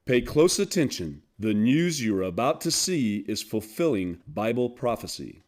Pay close attention. The news you're about to see is fulfilling Bible prophecy.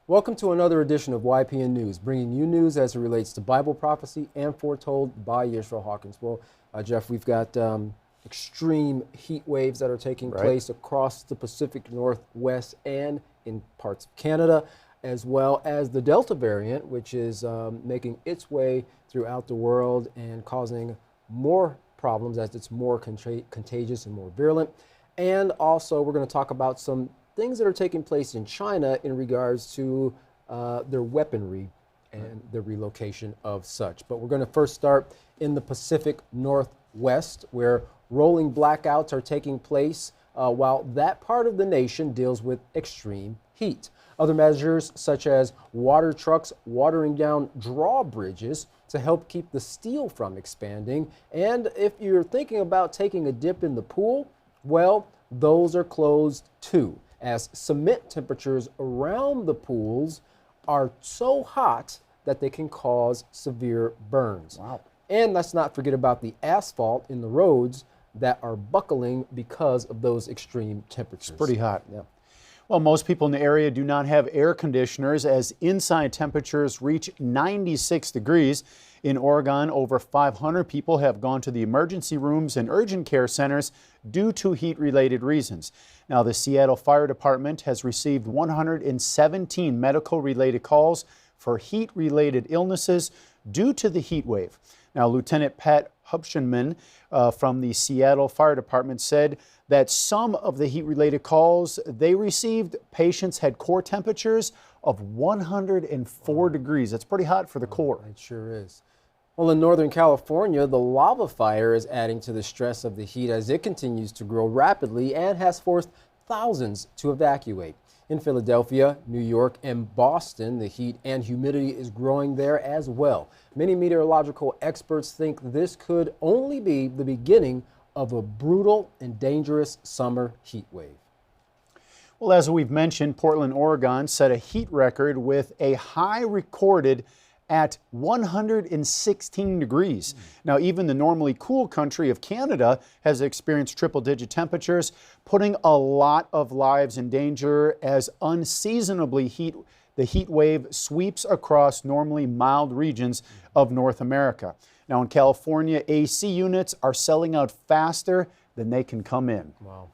Welcome to another edition of YPN News, bringing you news as it relates to Bible prophecy and foretold by Yisrael Hawkins. Well, Jeff, we've got extreme heat waves that are taking place across the Pacific Northwest and in parts of Canada, as well as the Delta variant, which is making its way throughout the world and causing more problems as it's more contagious and more virulent. And also, we're going to talk about some things that are taking place in China in regards to their weaponry and the relocation of such. But we're going to first start in the Pacific Northwest, where rolling blackouts are taking place while that part of the nation deals with extreme heat. Other measures such as water trucks watering down drawbridges to help keep the steel from expanding. And if you're thinking about taking a dip in the pool, well, those are closed too, as cement temperatures around the pools are so hot that they can cause severe burns. Wow. And let's not forget about the asphalt in the roads that are buckling because of those extreme temperatures. It's pretty hot. Yeah. Well, most people in the area do not have air conditioners as inside temperatures reach 96 degrees. In Oregon, over 500 people have gone to the emergency rooms and urgent care centers due to heat-related reasons. Now, the Seattle Fire Department has received 117 medical-related calls for heat-related illnesses due to the heat wave. Now, Lieutenant Pat Hubschenman from the Seattle Fire Department said that some of the heat-related calls they received, patients had core temperatures of 104 degrees. That's pretty hot for the core. It sure is. Well, in Northern California, the lava fire is adding to the stress of the heat as it continues to grow rapidly and has forced thousands to evacuate. In Philadelphia, New York, and Boston, the heat and humidity is growing there as well. Many meteorological experts think this could only be the beginning of a brutal and dangerous summer heat wave. Well, as we've mentioned, Portland, Oregon set a heat record with a high recorded at 116 degrees. Now, even the normally cool country of Canada has experienced triple-digit temperatures, putting a lot of lives in danger as unseasonably the heat wave sweeps across normally mild regions of North America. Now, in California, AC units are selling out faster than they can come in. Wow.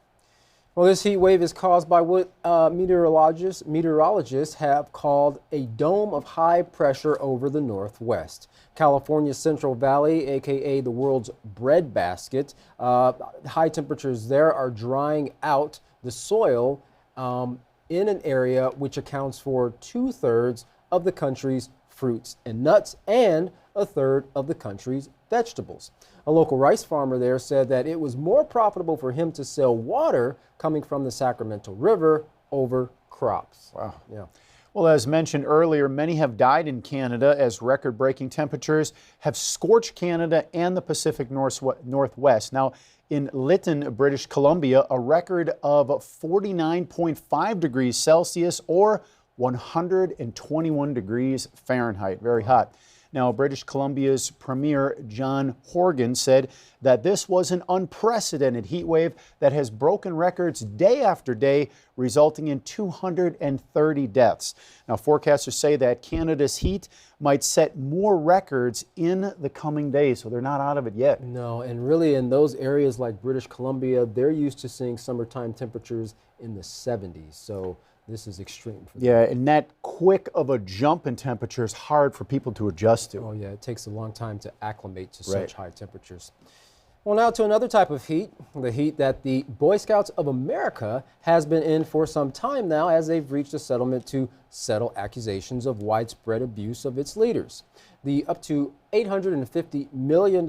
Well, this heat wave is caused by what meteorologists have called a dome of high pressure over the Northwest. California's Central Valley, aka the world's breadbasket, high temperatures there are drying out the soil in an area which accounts for 2/3 of the country's fruits and nuts and 1/3 of the country's vegetables. A local rice farmer there said that it was more profitable for him to sell water coming from the Sacramento River over crops. Wow. Yeah. Well, as mentioned earlier, many have died in Canada as record-breaking temperatures have scorched Canada and the Pacific Northwest. Now, in Lytton, British Columbia, a record of 49.5 degrees Celsius or 121 degrees Fahrenheit. Very hot. Now, British Columbia's Premier John Horgan said that this was an unprecedented heat wave that has broken records day after day, resulting in 230 deaths. Now, forecasters say that Canada's heat might set more records in the coming days, so they're not out of it yet. No, and really in those areas like British Columbia, they're used to seeing summertime temperatures in the 70s. So this is extreme for them. Yeah, and that quick of a jump in temperature is hard for people to adjust to. Oh yeah, it takes a long time to acclimate to such high temperatures. Well, now to another type of heat, the heat that the Boy Scouts of America has been in for some time now, as they've reached a settlement to settle accusations of widespread abuse of its leaders. The up to $850 million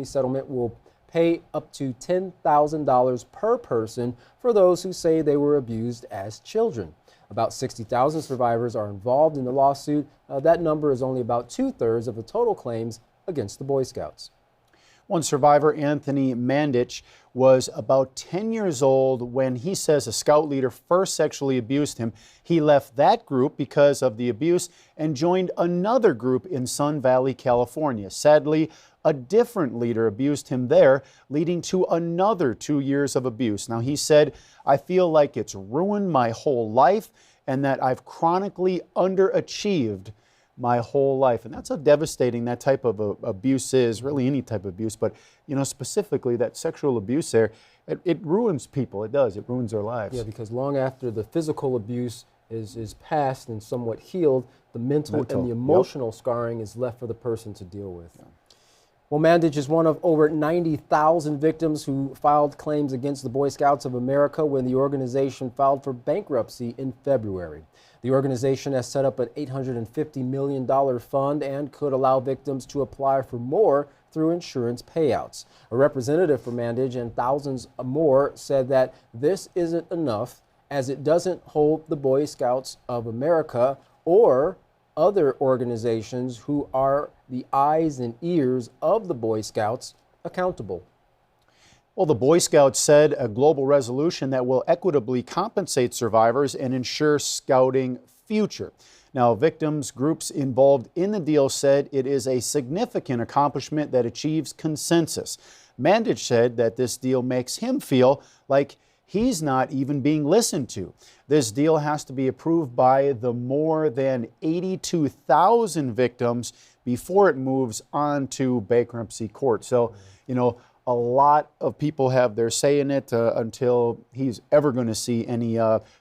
settlement will pay up to $10,000 per person for those who say they were abused as children. About 60,000 survivors are involved in the lawsuit. That number is only about 2/3 of the total claims against the Boy Scouts. One survivor, Anthony Mandich, was about 10 years old when he says a scout leader first sexually abused him. He left that group because of the abuse and joined another group in Sun Valley, California. Sadly, a different leader abused him there, leading to another 2 years of abuse. Now, he said, "I feel like it's ruined my whole life and that I've chronically underachieved my whole life." And that's how devastating that type of abuse is, really any type of abuse, but specifically that sexual abuse there, it ruins people. It does. It ruins their lives. Yeah, because long after the physical abuse is past and somewhat healed, the mental and the emotional scarring is left for the person to deal with. Yeah. Well, Mandich is one of over 90,000 victims who filed claims against the Boy Scouts of America when the organization filed for bankruptcy in February. The organization has set up an $850 million fund and could allow victims to apply for more through insurance payouts. A representative for Mandich and thousands more said that this isn't enough, as it doesn't hold the Boy Scouts of America or other organizations who are the eyes and ears of the Boy Scouts accountable. Well, the Boy Scouts said a global resolution that will equitably compensate survivors and ensure scouting future. Now, victims groups involved in the deal said it is a significant accomplishment that achieves consensus. Mandich said that this deal makes him feel like he's not even being listened to. This deal has to be approved by the more than 82,000 victims before it moves on to bankruptcy court. So, a lot of people have their say in it until he's ever going to see any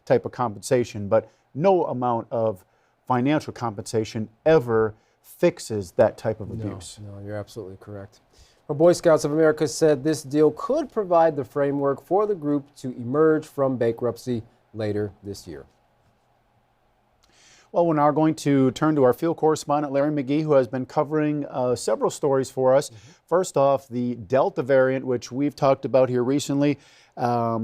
type of compensation. But no amount of financial compensation ever fixes that type of abuse. No, you're absolutely correct. Well, Boy Scouts of America said this deal could provide the framework for the group to emerge from bankruptcy later this year. Well, we're now going to turn to our field correspondent, Larry McGee, who has been covering several stories for us. First off, the Delta variant, which we've talked about here recently,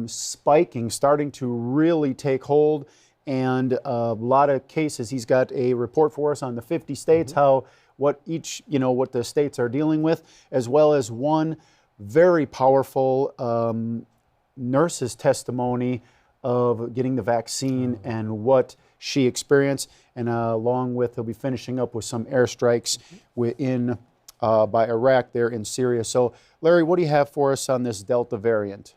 spiking, starting to really take hold, and a lot of cases. He's got a report for us on the 50 states, what the states are dealing with, as well as one very powerful nurse's testimony of getting the vaccine and what she experienced, and along with, he'll be finishing up with some airstrikes by Iraq there in Syria. So, Larry, what do you have for us on this Delta variant?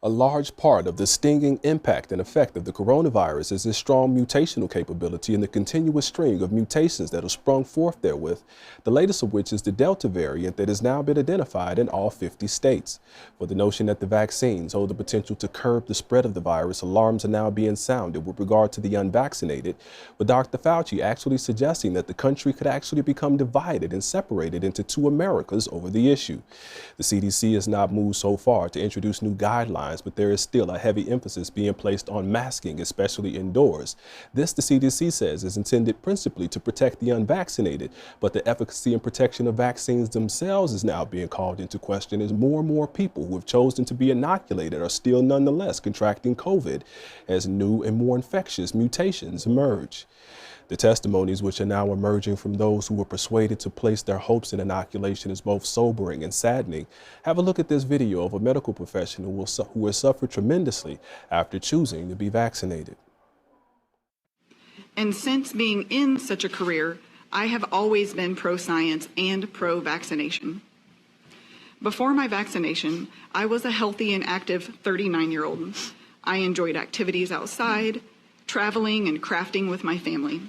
A large part of the stinging impact and effect of the coronavirus is its strong mutational capability and the continuous string of mutations that have sprung forth therewith, the latest of which is the Delta variant that has now been identified in all 50 states. For the notion that the vaccines hold the potential to curb the spread of the virus, alarms are now being sounded with regard to the unvaccinated, with Dr. Fauci actually suggesting that the country could actually become divided and separated into two Americas over the issue. The CDC has not moved so far to introduce new guidelines, but there is still a heavy emphasis being placed on masking, especially indoors. This, the CDC says, is intended principally to protect the unvaccinated, but the efficacy and protection of vaccines themselves is now being called into question as more and more people who have chosen to be inoculated are still nonetheless contracting COVID as new and more infectious mutations emerge. The testimonies which are now emerging from those who were persuaded to place their hopes in inoculation is both sobering and saddening. Have a look at this video of a medical professional who has suffered tremendously after choosing to be vaccinated. And since being in such a career, I have always been pro-science and pro-vaccination. Before my vaccination, I was a healthy and active 39-year-old. I enjoyed activities outside, traveling and crafting with my family.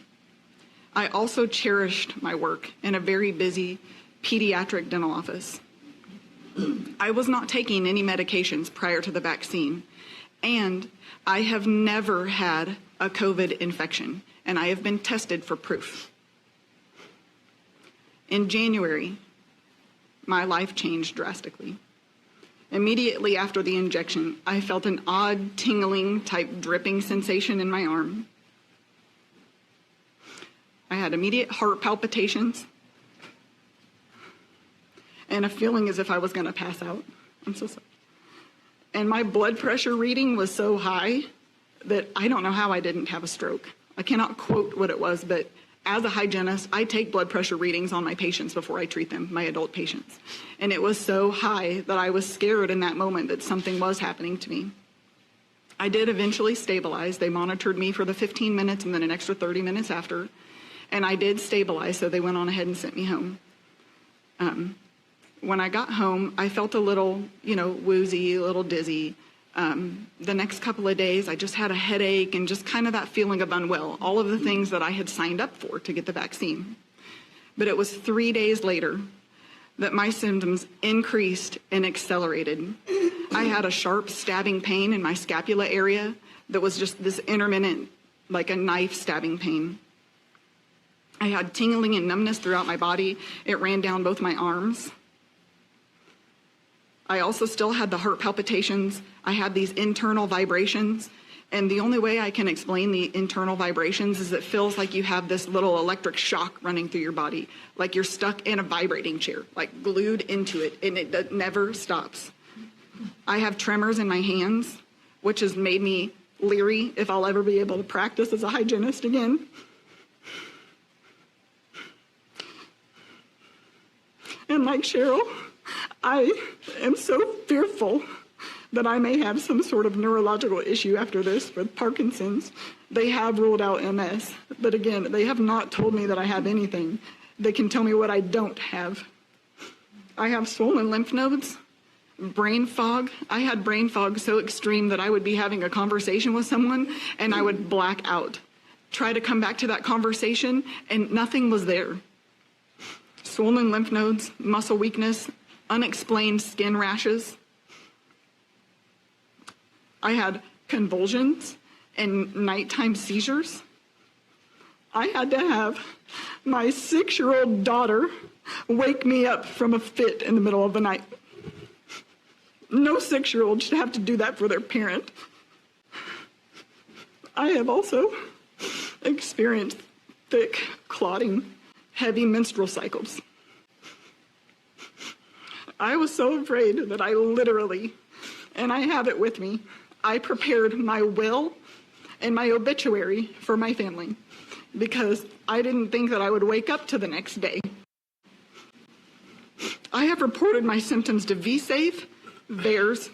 I also cherished my work in a very busy pediatric dental office. I was not taking any medications prior to the vaccine, and I have never had a COVID infection, and I have been tested for proof. In January, my life changed drastically. Immediately after the injection, I felt an odd tingling type dripping sensation in my arm. I had immediate heart palpitations and a feeling as if I was going to pass out. I'm so sorry. And my blood pressure reading was so high that I don't know how I didn't have a stroke. I cannot quote what it was, but as a hygienist, I take blood pressure readings on my patients before I treat them, my adult patients. And it was so high that I was scared in that moment that something was happening to me. I did eventually stabilize. They monitored me for the 15 minutes and then an extra 30 minutes after. And I did stabilize, so they went on ahead and sent me home. When I got home, I felt a little, woozy, a little dizzy. The next couple of days, I just had a headache and just kind of that feeling of unwell, all of the things that I had signed up for to get the vaccine. But it was 3 days later that my symptoms increased and accelerated. I had a sharp stabbing pain in my scapula area that was just this intermittent, like a knife stabbing pain. I had tingling and numbness throughout my body. It ran down both my arms. I also still had the heart palpitations. I had these internal vibrations. And the only way I can explain the internal vibrations is it feels like you have this little electric shock running through your body, like you're stuck in a vibrating chair, like glued into it, and it never stops. I have tremors in my hands, which has made me leery if I'll ever be able to practice as a hygienist again. And like Cheryl, I am so fearful that I may have some sort of neurological issue after this with Parkinson's. They have ruled out MS, but again, they have not told me that I have anything. They can tell me what I don't have. I have swollen lymph nodes, brain fog. I had brain fog so extreme that I would be having a conversation with someone and I would black out. Try to come back to that conversation and nothing was there. Swollen lymph nodes, muscle weakness, unexplained skin rashes. I had convulsions and nighttime seizures. I had to have my 6-year-old daughter wake me up from a fit in the middle of the night. No 6-year-old should have to do that for their parent. I have also experienced thick, clotting, heavy menstrual cycles. I was so afraid that I literally, and I have it with me, I prepared my will and my obituary for my family because I didn't think that I would wake up to the next day. I have reported my symptoms to VSafe, VAERS,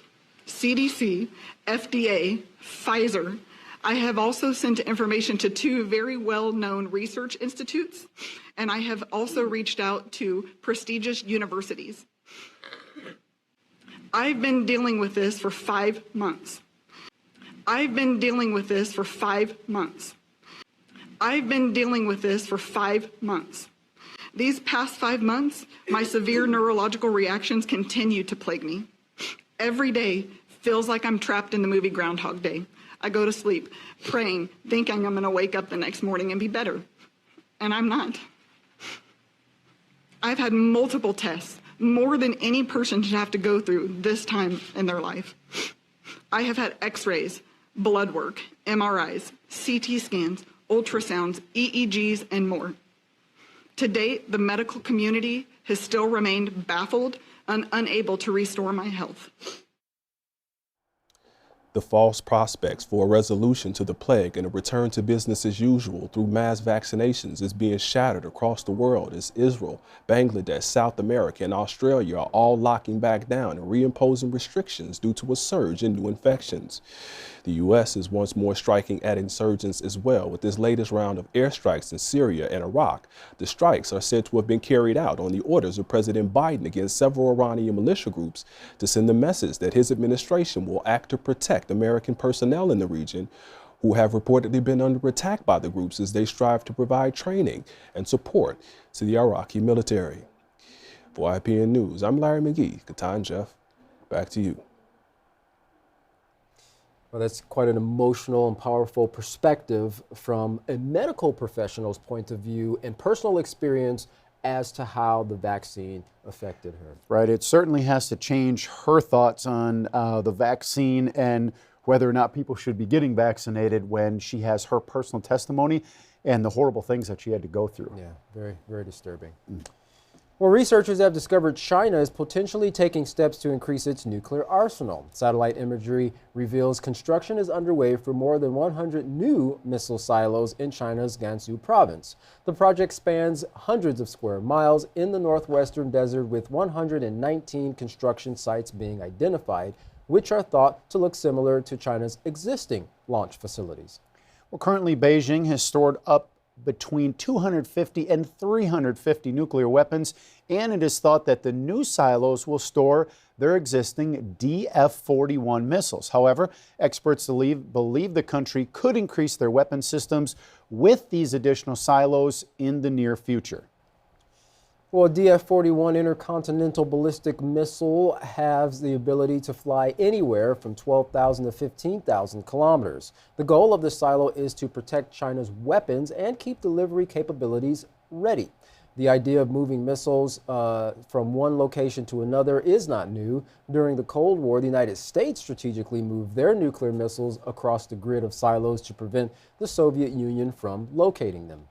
CDC, FDA, Pfizer. I have also sent information to 2 very well-known research institutes, and I have also reached out to prestigious universities. I've been dealing with this for 5 months. I've been dealing with this for 5 months. I've been dealing with this for 5 months. These past 5 months, my severe neurological reactions continue to plague me. Every day feels like I'm trapped in the movie Groundhog Day. I go to sleep praying, thinking I'm going to wake up the next morning and be better. And I'm not. I've had multiple tests, more than any person should have to go through this time in their life. I have had x-rays, blood work, MRIs, CT scans, ultrasounds, EEGs, and more. To date, the medical community has still remained baffled and unable to restore my health. The false prospects for a resolution to the plague and a return to business as usual through mass vaccinations is being shattered across the world as Israel, Bangladesh, South America, and Australia are all locking back down and reimposing restrictions due to a surge in new infections. The U.S. is once more striking at insurgents as well with this latest round of airstrikes in Syria and Iraq. The strikes are said to have been carried out on the orders of President Biden against several Iranian militia groups to send the message that his administration will act to protect American personnel in the region who have reportedly been under attack by the groups as they strive to provide training and support to the Iraqi military. For YPN News, I'm Larry McGee. Katan Jeff, back to you. Well, that's quite an emotional and powerful perspective from a medical professional's point of view and personal experience as to how the vaccine affected her. Right. It certainly has to change her thoughts on the vaccine and whether or not people should be getting vaccinated when she has her personal testimony and the horrible things that she had to go through. Yeah, very, very disturbing. Well, researchers have discovered China is potentially taking steps to increase its nuclear arsenal. Satellite imagery reveals construction is underway for more than 100 new missile silos in China's Gansu province. The project spans hundreds of square miles in the northwestern desert, with 119 construction sites being identified, which are thought to look similar to China's existing launch facilities. Well, currently Beijing has stored up between 250 and 350 nuclear weapons, and it is thought that the new silos will store their existing DF-41 missiles. However, experts believe the country could increase their weapon systems with these additional silos in the near future. Well, a DF-41 intercontinental ballistic missile has the ability to fly anywhere from 12,000 to 15,000 kilometers. The goal of the silo is to protect China's weapons and keep delivery capabilities ready. The idea of moving missiles from one location to another is not new. During the Cold War, the United States strategically moved their nuclear missiles across the grid of silos to prevent the Soviet Union from locating them.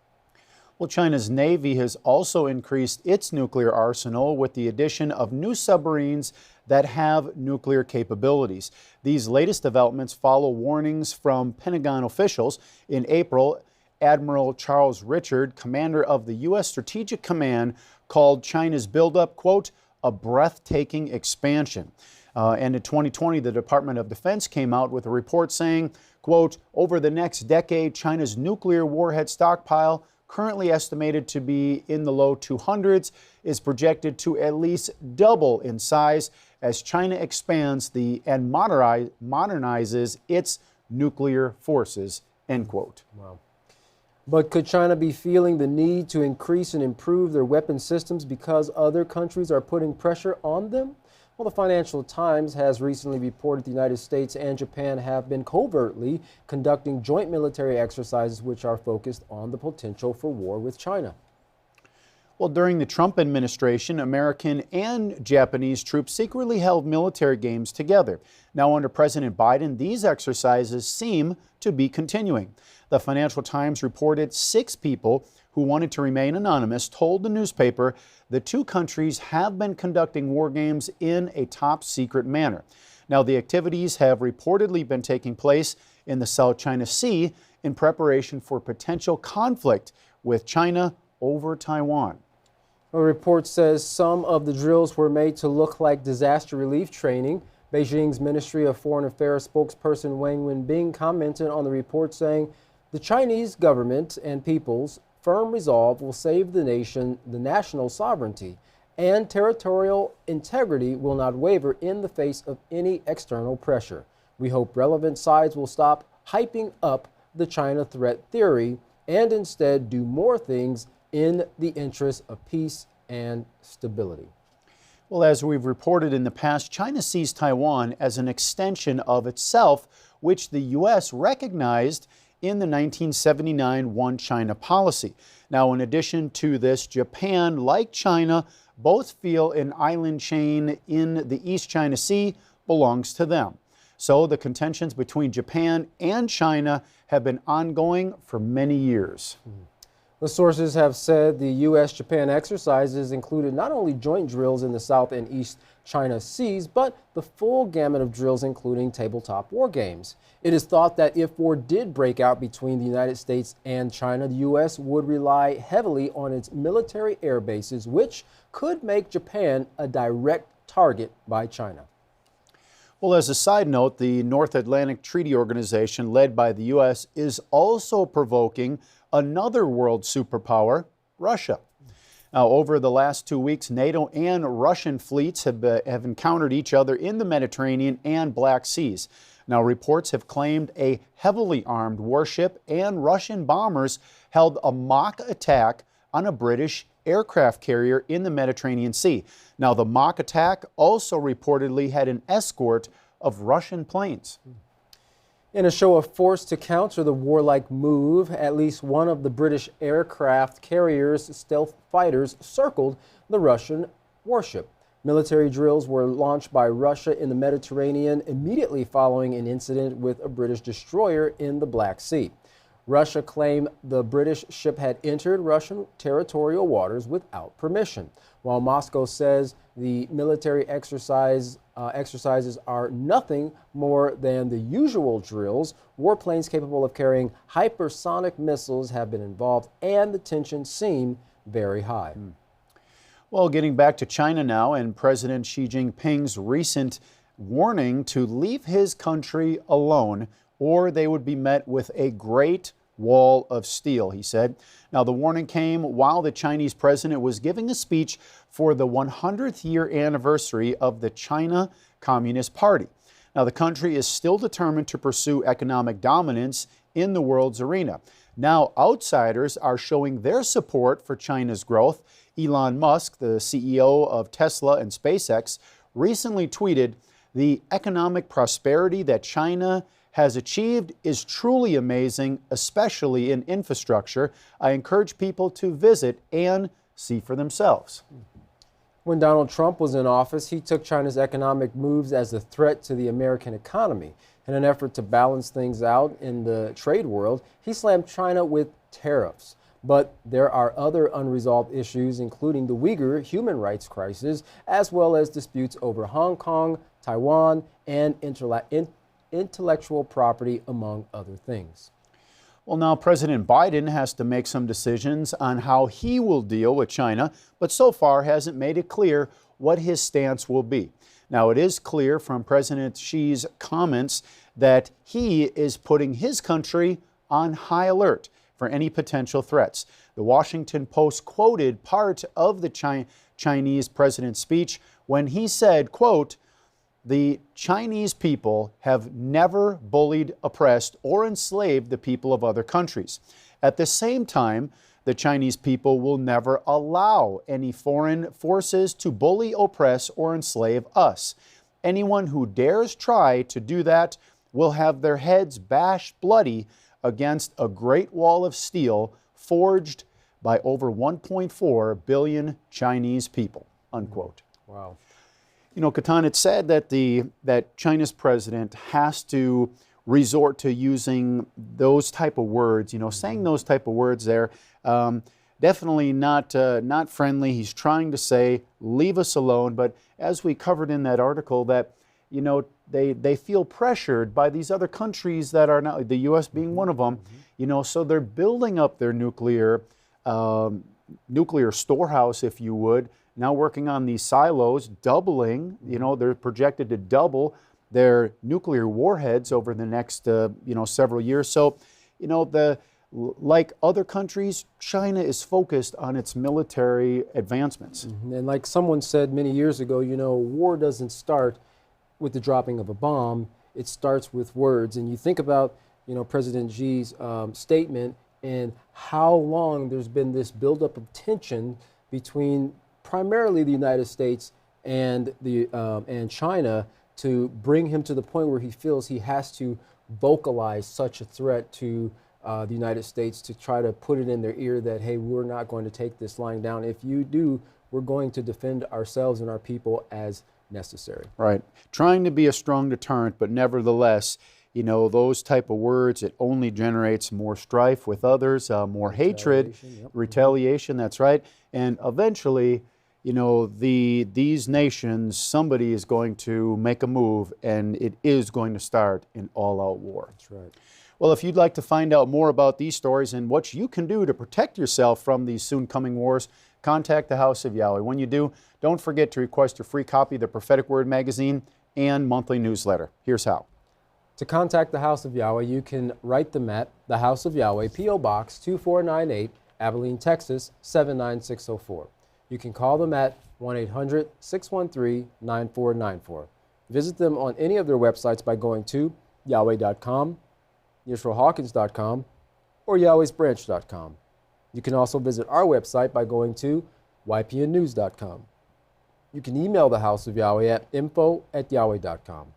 Well, China's Navy has also increased its nuclear arsenal with the addition of new submarines that have nuclear capabilities. These latest developments follow warnings from Pentagon officials. In April, Admiral Charles Richard, commander of the U.S. Strategic Command, called China's buildup, quote, a breathtaking expansion. And in 2020, the Department of Defense came out with a report saying, quote, over the next decade, China's nuclear warhead stockpile, currently estimated to be in the low 200s, is projected to at least double in size as China expands and modernizes its nuclear forces, end quote. Wow. But could China be feeling the need to increase and improve their weapon systems because other countries are putting pressure on them? Well, the Financial Times has recently reported the United States and Japan have been covertly conducting joint military exercises which are focused on the potential for war with China. Well, during the Trump administration, American and Japanese troops secretly held military games together. Now, under President Biden, these exercises seem to be continuing. The Financial Times reported 6 people who wanted to remain anonymous told the newspaper the two countries have been conducting war games in a top secret manner. Now, the activities have reportedly been taking place in the South China Sea in preparation for potential conflict with China over Taiwan. A report says some of the drills were made to look like disaster relief training. Beijing's Ministry of Foreign Affairs spokesperson Wang Wenbing commented on the report saying, the Chinese government and people's firm resolve will save the nation, the national sovereignty, and territorial integrity will not waver in the face of any external pressure. We hope relevant sides will stop hyping up the China threat theory and instead do more things in the interest of peace and stability. Well, as we've reported in the past, China sees Taiwan as an extension of itself, which the U.S. recognized in the 1979 One China policy. Now, in addition to this, Japan, like China, both feel an island chain in the East China Sea belongs to them. So the contentions between Japan and China have been ongoing for many years. The sources have said the U.S.-Japan exercises included not only joint drills in the South and East China Seas, but the full gamut of drills, including tabletop war games. It is thought that if war did break out between the United States and China, the U.S. would rely heavily on its military air bases, which could make Japan a direct target by China. Well, as a side note, the North Atlantic Treaty Organization, led by the U.S., is also provoking another world superpower, Russia. Now, over the last 2 weeks, NATO and Russian fleets have encountered each other in the Mediterranean and Black Seas. Now, reports have claimed a heavily armed warship and Russian bombers held a mock attack on a British aircraft carrier in the Mediterranean Sea. Now, the mock attack also reportedly had an escort of Russian planes. In a show of force to counter the warlike move, at least one of the British aircraft carrier's stealth fighters circled the Russian warship. Military drills were launched by Russia in the Mediterranean immediately following an incident with a British destroyer in the Black Sea. Russia claimed the British ship had entered Russian territorial waters without permission, while Moscow says the military exercises are nothing more than the usual drills. Warplanes capable of carrying hypersonic missiles have been involved, and the tensions seem very high. Well, getting back to China now, and President Xi Jinping's recent warning to leave his country alone, or they would be met with a great wall of steel, he said. Now, the warning came while the Chinese president was giving a speech for the 100th year anniversary of the China Communist Party. Now, the country is still determined to pursue economic dominance in the world's arena. Now, outsiders are showing their support for China's growth. Elon Musk, the CEO of Tesla and SpaceX, recently tweeted, "The economic prosperity that China has achieved is truly amazing, especially in infrastructure. I encourage people to visit and see for themselves." When Donald Trump was in office, he took China's economic moves as a threat to the American economy. In an effort to balance things out in the trade world, he slammed China with tariffs. But there are other unresolved issues, including the Uyghur human rights crisis, as well as disputes over Hong Kong, Taiwan, and intellectual property, among other things. Well, now President Biden has to make some decisions on how he will deal with China, but so far hasn't made it clear what his stance will be. Now, it is clear from President Xi's comments that he is putting his country on high alert for any potential threats. The Washington Post quoted part of the Chinese president's speech when he said, quote, "The Chinese people have never bullied, oppressed, or enslaved the people of other countries. At the same time, the Chinese people will never allow any foreign forces to bully, oppress, or enslave us. Anyone who dares try to do that will have their heads bashed bloody against a great wall of steel forged by over 1.4 billion Chinese people," unquote. Wow. You know, Katan, it's said that China's president has to resort to using those type of words, saying those type of words there. Definitely not friendly. He's trying to say, leave us alone. But as we covered in that article, that, they feel pressured by these other countries that are not, the U.S. being one of them, so they're building up their nuclear storehouse, if you would, now working on these silos, doubling, they're projected to double their nuclear warheads over the next, several years. So, like other countries, China is focused on its military advancements. And like someone said many years ago, war doesn't start with the dropping of a bomb. It starts with words. And you think about, President Xi's statement and how long there's been this buildup of tension between primarily the United States and China, to bring him to the point where he feels he has to vocalize such a threat to the United States, to try to put it in their ear that, hey, we're not going to take this lying down. If you do, we're going to defend ourselves and our people as necessary. Right. Trying to be a strong deterrent, but nevertheless, those type of words, it only generates more strife with others, more hatred, retaliation, that's right. And eventually, these nations, somebody is going to make a move, and it is going to start an all-out war. That's right. Well, if you'd like to find out more about these stories and what you can do to protect yourself from these soon-coming wars, contact the House of Yahweh. When you do, don't forget to request your free copy of the Prophetic Word magazine and monthly newsletter. Here's how. To contact the House of Yahweh, you can write them at the House of Yahweh, P.O. Box 2498, Abilene, Texas 79604. You can call them at 1-800-613-9494. Visit them on any of their websites by going to Yahweh.com, YisraelHawkins.com, or Yahweh'sBranch.com. You can also visit our website by going to YPNnews.com. You can email the House of Yahweh at info@Yahweh.com.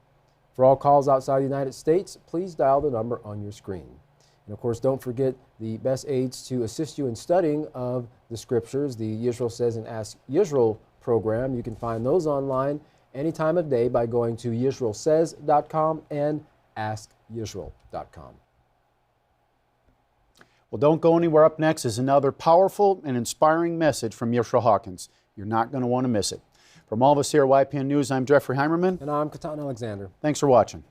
For all calls outside the United States, please dial the number on your screen. And of course, don't forget the best aids to assist you in studying of the scriptures, the Yisrael Says and Ask Yisrael program. You can find those online any time of day by going to YisraelSays.com and AskYisrael.com. Well, don't go anywhere. Up next is another powerful and inspiring message from Yeshua Hawkins. You're not going to want to miss it. From all of us here at YPN News, I'm Jeffrey Heimerman. And I'm Katan Alexander. Thanks for watching.